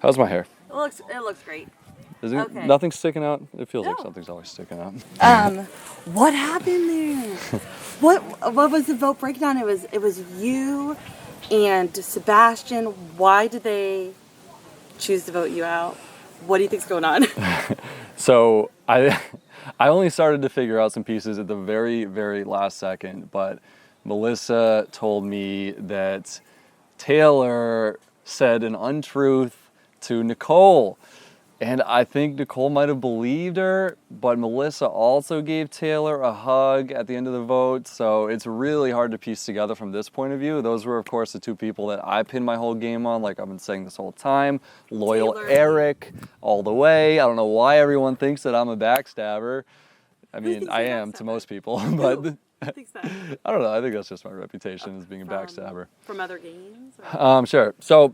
How's my hair? It looks great. Is it Okay. nothing sticking out? It feels like No. something's always sticking out. What happened there? What was the vote breakdown? It was you and Sebastian. Why did they choose to vote you out? What do you think's going on? So I only started to figure out some pieces at the very, very last second, but Melissa told me that Taylor said an untruth to Nicole. And I think Nicole might have believed her, but Melissa also gave Taylor a hug at the end of the vote. So it's really hard to piece together from this point of view. Those were, of course, the two people that I pinned my whole game on, like I've been saying this whole time. Loyal Taylor. Eric, all the way. I don't know why everyone thinks that I'm a backstabber. I Who mean, thinks I you're a am to backstabber? most people, but Who thinks that? I don't know. I think that's just my reputation as being a backstabber. From other games? Or? Sure. So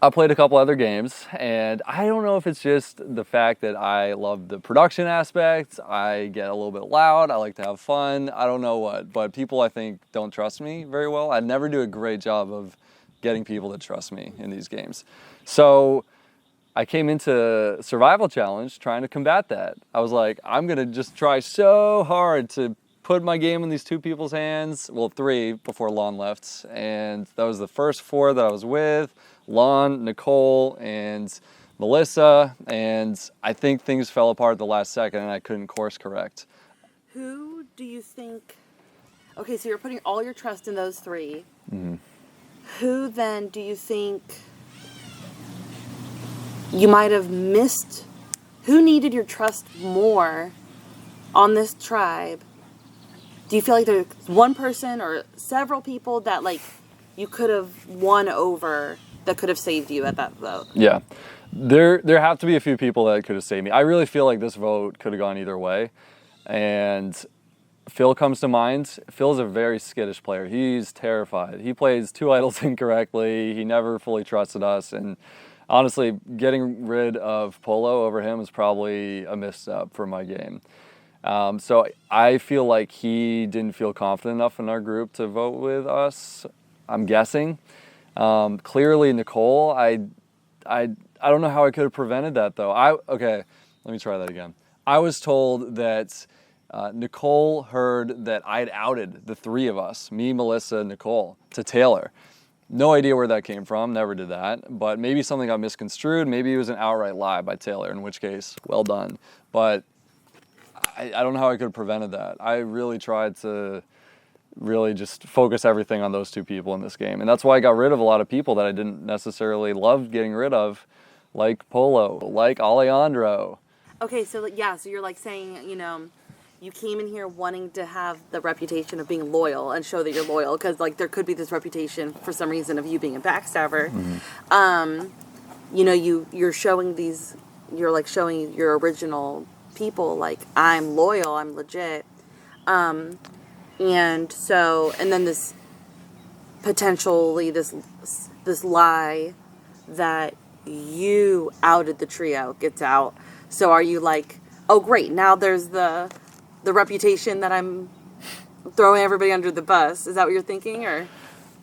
I played a couple other games, and I don't know if it's just the fact that I love the production aspect. I get a little bit loud. I like to have fun. I don't know what, but people I think don't trust me very well. I never do a great job of getting people to trust me in these games. So I came into Survival Challenge trying to combat that. I was like, I'm gonna just try so hard to put my game in these two people's hands. Well, three before Lon left, and that was the first four that I was with. Lon, Nicole, and Melissa, and I think things fell apart at the last second and I couldn't course correct. Who do you think... Okay, so you're putting all your trust in those three. Mm-hmm. Who then do you think you might have missed? Who needed your trust more on this tribe? Do you feel like there's one person or several people that like you could have won over that could have saved you at that vote? Yeah, there have to be a few people that could have saved me. I really feel like this vote could have gone either way, and Phil comes to mind. Phil's a very skittish player. He's terrified. He plays two idols incorrectly. He never fully trusted us, and honestly, getting rid of Polo over him is probably a misstep for my game. So I feel like he didn't feel confident enough in our group to vote with us, I'm guessing. Clearly Nicole, I don't know how I could have prevented that though. Okay, let me try that again. I was told that Nicole heard that I'd outed the three of us, me, Melissa, Nicole, to Taylor. No idea where that came from, never did that, but maybe something got misconstrued. Maybe it was an outright lie by Taylor, in which case, well done. But I don't know how I could have prevented that. I really tried to really just focus everything on those two people in this game. And that's why I got rid of a lot of people that I didn't necessarily love getting rid of, like Polo, like Alejandro. Okay, so yeah, so you're like saying, you know, you came in here wanting to have the reputation of being loyal and show that you're loyal, because like there could be this reputation for some reason of you being a backstabber. Mm-hmm. You know, you're showing these, you're like showing your original people like I'm loyal, I'm legit. And so, and then this potentially this lie that you outed the trio gets out. So are you like, oh great, now there's the reputation that I'm throwing everybody under the bus? Is that what you're thinking, or?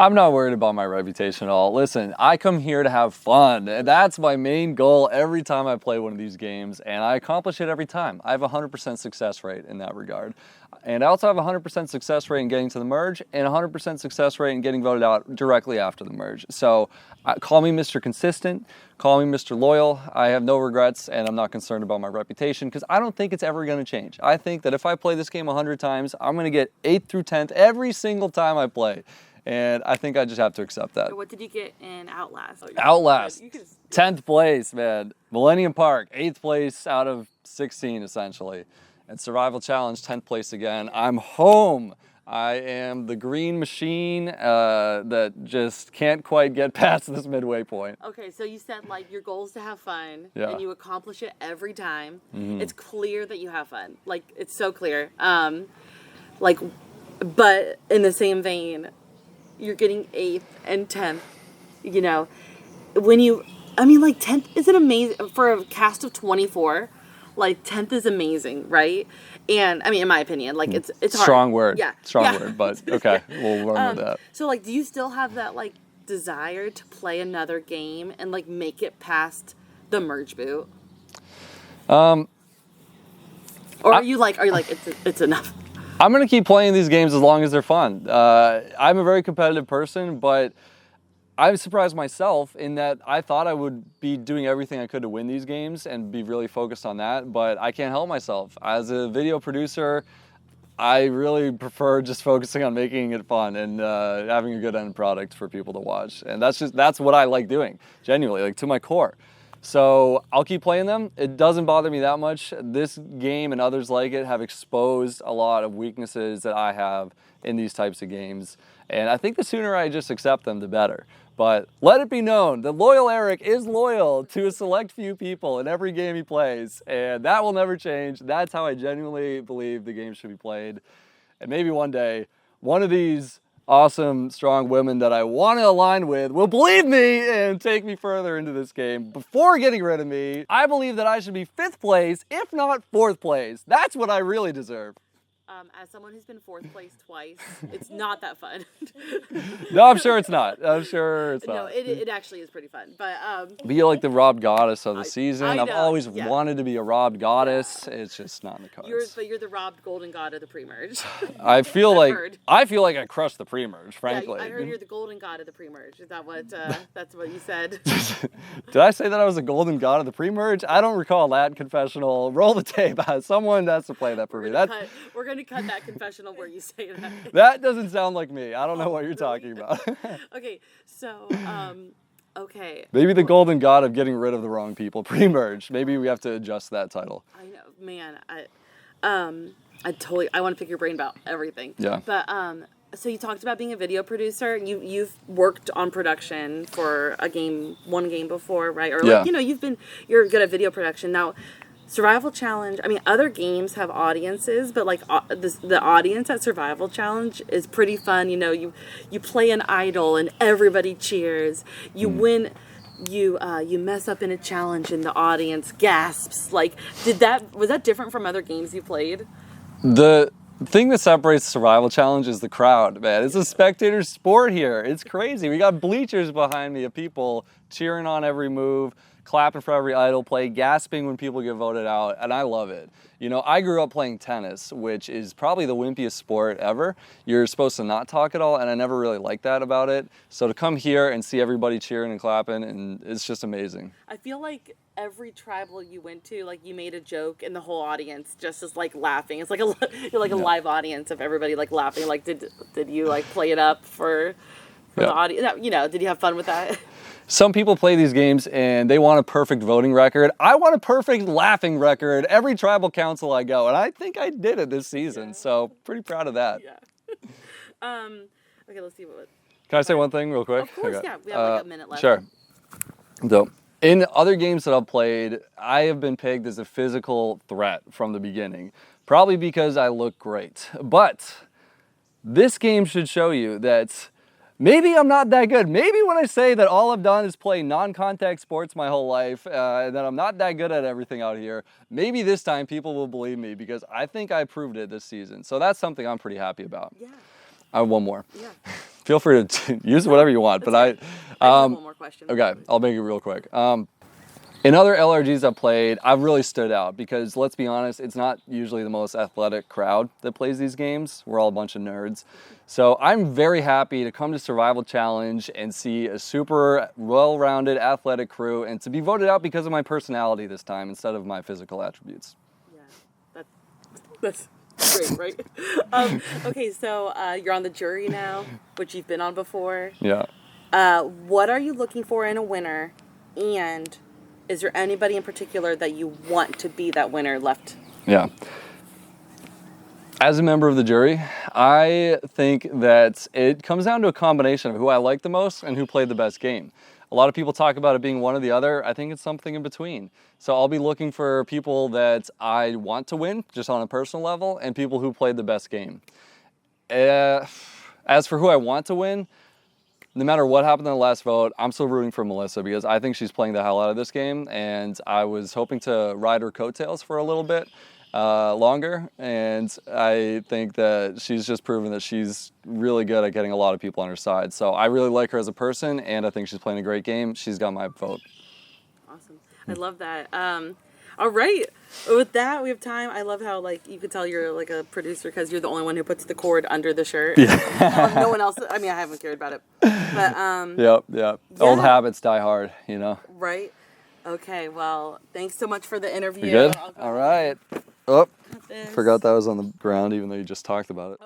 I'm not worried about my reputation at all. Listen, I come here to have fun, and that's my main goal every time I play one of these games, and I accomplish it every time. I have a 100% success rate in that regard. And I also have a 100% success rate in getting to the merge, and a 100% success rate in getting voted out directly after the merge. So call me Mr. Consistent, call me Mr. Loyal. I have no regrets, and I'm not concerned about my reputation, because I don't think it's ever going to change. I think that if I play this game 100 times, I'm going to get 8th through 10th every single time I play. And I think I just have to accept that. So what did you get in Outlast? Outlast, 10th place, man. Millennium Park, 8th place out of 16, essentially. And Survival Challenge, 10th place again. I'm home. I am the green machine that just can't quite get past this midway point. Okay, so you said like your goal is to have fun, yeah, and you accomplish it every time. Mm-hmm. It's clear that you have fun. Like, it's so clear. Like, but in the same vein, you're getting 8th and 10th, you know, when you, I mean, like 10th, isn't amazing for a cast of 24, like 10th is amazing, right? And I mean, in my opinion, like it's hard. Strong word. Yeah. Strong word, but okay, we'll run with that. So like, do you still have that like desire to play another game and like make it past the merge boot? Or are you like it's enough? I'm gonna keep playing these games as long as they're fun. I'm a very competitive person, but I'm surprised myself in that I thought I would be doing everything I could to win these games and be really focused on that, but I can't help myself. As a video producer, I really prefer just focusing on making it fun and having a good end product for people to watch. And that's what I like doing, genuinely, like to my core. So I'll keep playing them. It doesn't bother me that much. This game and others like it have exposed a lot of weaknesses that I have in these types of games. And I think the sooner I just accept them, the better. But let it be known that Loyal Eric is loyal to a select few people in every game he plays, and that will never change. That's how I genuinely believe the game should be played. And maybe one day, one of these awesome, strong women that I want to align with will believe me and take me further into this game before getting rid of me. I believe that I should be 5th place, if not 4th place. That's what I really deserve. As someone who's been 4th place twice, it's not that fun. No, I'm sure it's not. I'm sure it's not. No, it actually is pretty fun. But you're like the robbed goddess of the season. I know, I've always wanted to be a robbed goddess. It's just not in the cards. You're the robbed golden god of the pre-merge. I feel like I crushed the pre-merge, frankly. Yeah, I heard you're the golden god of the pre-merge. Is that what that's what you said? Did I say that I was the golden god of the pre-merge? I don't recall that confessional. Roll the tape. Someone has to play that for me. We're gonna cut that confessional where you say that. That doesn't sound like me. I don't know what you're talking about. Okay, so okay. Maybe the golden god of getting rid of the wrong people pre-merge. Maybe we have to adjust that title. I know, man. I want to pick your brain about everything. Yeah. But so you talked about being a video producer. You've worked on production for one game before, right? Or yeah. You're good at video production now. Survival Challenge, I mean, other games have audiences, but like the audience at Survival Challenge is pretty fun. You play an idol and everybody cheers. You win, you mess up in a challenge and the audience gasps. Like, was that different from other games you played? The thing that separates Survival Challenge is the crowd, man. It's a spectator sport here. It's crazy. We got bleachers behind me of people cheering on every move, clapping for every idol play, gasping when people get voted out, and I love it. I grew up playing tennis, which is probably the wimpiest sport ever. You're supposed to not talk at all, and I never really liked that about it. So to come here and see everybody cheering and clapping, and it's just amazing. I feel like every tribal you went to, like you made a joke, and the whole audience just is like laughing. It's like you're like a live audience of everybody like laughing. Like, did you like play it up for the audience? Did you have fun with that? Some people play these games and they want a perfect voting record. I want a perfect laughing record every tribal council I go, and I think I did it this season, so pretty proud of that. Yeah. Okay, let's see what. Can I say one thing real quick? Of course, yeah. We have like a minute left. Sure. So, in other games that I've played, I have been pegged as a physical threat from the beginning, probably because I look great. But this game should show you that maybe I'm not that good. Maybe when I say that all I've done is play non-contact sports my whole life, and that I'm not that good at everything out here, maybe this time people will believe me because I think I proved it this season. So that's something I'm pretty happy about. Yeah. I have one more. Yeah. Feel free to use whatever you want, but I have one more question. Okay, I'll make it real quick. In other LRGs I've played, I've really stood out because, let's be honest, it's not usually the most athletic crowd that plays these games. We're all a bunch of nerds. So I'm very happy to come to Survival Challenge and see a super well-rounded athletic crew and to be voted out because of my personality this time instead of my physical attributes. Yeah, that's great, right? Okay, so you're on the jury now, which you've been on before. Yeah. What are you looking for in a winner, and is there anybody in particular that you want to be that winner left? Yeah. As a member of the jury, I think that it comes down to a combination of who I like the most and who played the best game. A lot of people talk about it being one or the other. I think it's something in between. So I'll be looking for people that I want to win, just on a personal level, and people who played the best game. As for who I want to win, no matter what happened in the last vote, I'm still rooting for Melissa because I think she's playing the hell out of this game, and I was hoping to ride her coattails for a little bit. longer, and I think that she's just proven that she's really good at getting a lot of people on her side. So I really like her as a person, and I think she's playing a great game. She's got my vote. Awesome. I love that. All right. With that, we have time. I love how like you could tell you're like a producer because you're the only one who puts the cord under the shirt. Yeah. No one else. I mean, I haven't cared about it. But Yep. yeah. Old habits die hard, you know. Right. Okay. Well, thanks so much for the interview. You good? Go All right. Oh, this. forgot that was on the ground, even though you just talked about it.